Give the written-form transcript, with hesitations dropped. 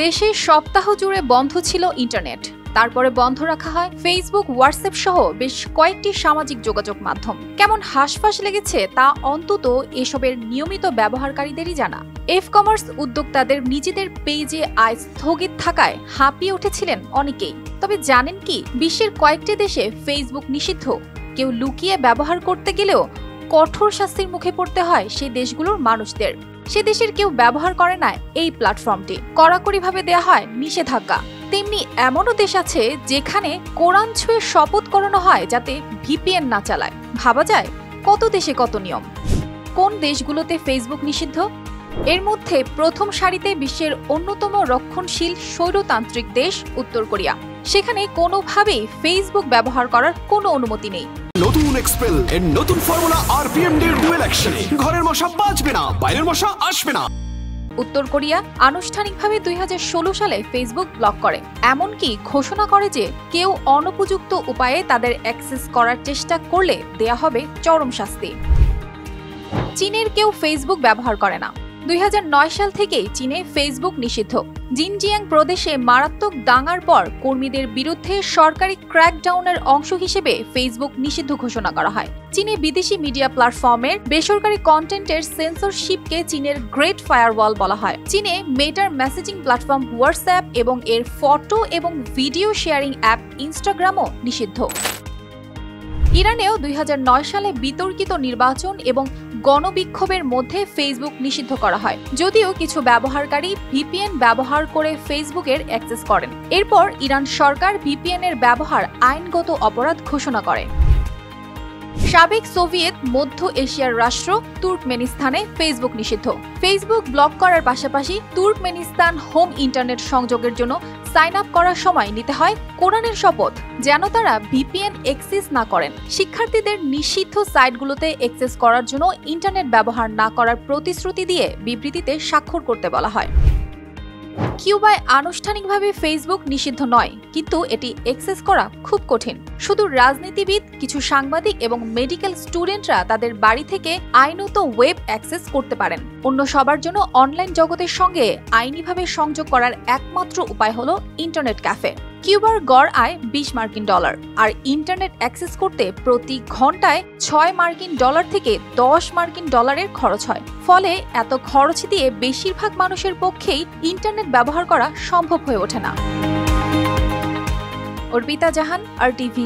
দেশে সপ্তাহ জুড়ে বন্ধ ছিল ইন্টারনেট। তারপরে বন্ধ রাখা হয় ফেসবুক, হোয়াটসঅ্যাপ সহ বেশ কয়েকটি সামাজিক যোগাযোগ মাধ্যম। কেমন হাঁসফাঁস লেগেছে তা অন্তত এসবের নিয়মিত ব্যবহারকারীদেরই জানা। কমার্স উদ্যোক্তাদের নিজেদের পেজে আয় স্থগিত থাকায় হাঁপিয়ে উঠেছিলেন অনেকেই। তবে জানেন কি, বিশ্বের কয়েকটি দেশে ফেসবুক নিষিদ্ধ। কেউ লুকিয়ে ব্যবহার করতে গেলেও কঠোর শাস্তির মুখে পড়তে হয় সেই দেশগুলোর মানুষদের। সে দেশের কেউ ব্যবহার করে না এই প্ল্যাটফর্মটি, কড়াকড়িভাবে দেয়া হয় নিষেধাজ্ঞা। তেমনি এমনও দেশ আছে যেখানে কোরআন ছুঁয়ে শপথ করানো হয় যাতে ভিপিএন না চালায়। ভাবা যায় কত দেশে কত নিয়ম। কোন দেশগুলোতে ফেসবুক নিষিদ্ধ? এর মধ্যে প্রথম সারিতে বিশ্বের অন্যতম রক্ষণশীল স্বৈরতান্ত্রিক দেশ উত্তর কোরিয়া। সেখানে কোনোভাবেই ফেসবুক ব্যবহার করার কোনো অনুমতি নেই। নতুন এক্সপেল এর নতুন ফর্মুলা আরপিএম এর ডুয়েল অ্যাকশনে ঘরের মশা বাঁচবে না, বাইরের মশা আসবে না। উত্তর কোরিয়া আনুষ্ঠানিকভাবে 2016 সালে ফেসবুক ব্লক করে, এমনকি ঘোষণা করে যে কেউ অনুপযুক্ত উপায়ে তাদের অ্যাক্সেস করার চেষ্টা করলে দেয়া হবে চরম শাস্তি। চীনের কেউ ফেসবুক ব্যবহার করে না। 2009 সাল থেকেই চীনে ফেসবুক নিষিদ্ধ। জিনজিয়াং প্রদেশে মারাত্মক দাঙ্গার পর কর্মীদের বিরুদ্ধে সরকারি ক্র্যাকডাউনের অংশ হিসেবে ফেসবুক নিষিদ্ধ ঘোষণা করা হয়। চীনে বিদেশি মিডিয়া প্ল্যাটফর্মের বেসরকারি কন্টেন্টের সেন্সরশিপকে চীনের গ্রেট ফায়ারওয়াল বলা হয়। চীনে মেটার মেসেজিং প্ল্যাটফর্ম হোয়াটসঅ্যাপ এবং এর ফটো এবং ভিডিও শেয়ারিং অ্যাপ ইনস্টাগ্রামও নিষিদ্ধ। ইরানেও 2009 সালে বিতর্কিত নির্বাচন এবং গণবিক্ষোভের মধ্যে ফেসবুক নিষিদ্ধ করা হয়, যদিও কিছু ব্যবহারকারী ভিপিএন ব্যবহার করে ফেসবুকের অ্যাক্সেস করেন। এরপর ইরান সরকার ভিপিএন এর ব্যবহার আইনগত অপরাধ ঘোষণা করে। সাবেক সোভিয়েত মধ্য এশিয়ার রাষ্ট্র তুর্কমেনিস্তানে ফেসবুক নিষিদ্ধ। ফেসবুক ব্লক করার পাশাপাশি তুর্কমেনিস্তান হোম ইন্টারনেট সংযোগের জন্য সাইন আপ করার সময় নিতে হয় কোরআনের শপথ, যেন তারা ভিপিএন অ্যাক্সেস না করেন। শিক্ষার্থীদের নিষিদ্ধ সাইটগুলোতে অ্যাক্সেস করার জন্য ইন্টারনেট ব্যবহার না করার প্রতিশ্রুতি দিয়ে বিবৃতিতে স্বাক্ষর করতে বলা হয়। কিউবায় আনুষ্ঠানিকভাবে ফেসবুক নিষিদ্ধ নয়, কিন্তু এটি অ্যাক্সেস করা খুব কঠিন। শুধু রাজনীতিবিদ, কিছু সাংবাদিক এবং মেডিকেল স্টুডেন্টরা তাদের বাড়ি থেকে আইনত ওয়েব অ্যাক্সেস করতে পারেন। অন্য সবার জন্য অনলাইন জগতের সঙ্গে আইনিভাবে সংযোগ করার একমাত্র উপায় হলো ইন্টারনেট ক্যাফে। কিউবার গড় আয় $20 আর ইন্টারনেট অ্যাক্সেস করতে প্রতি ঘন্টায় $6 থেকে $10 খরচ হয়। ফলে এত খরচ দিয়ে বেশিরভাগ মানুষের পক্ষেই ইন্টারনেট ব্যবহার করা সম্ভব হয়ে ওঠে না। অর্পিতা জাহান, RTV।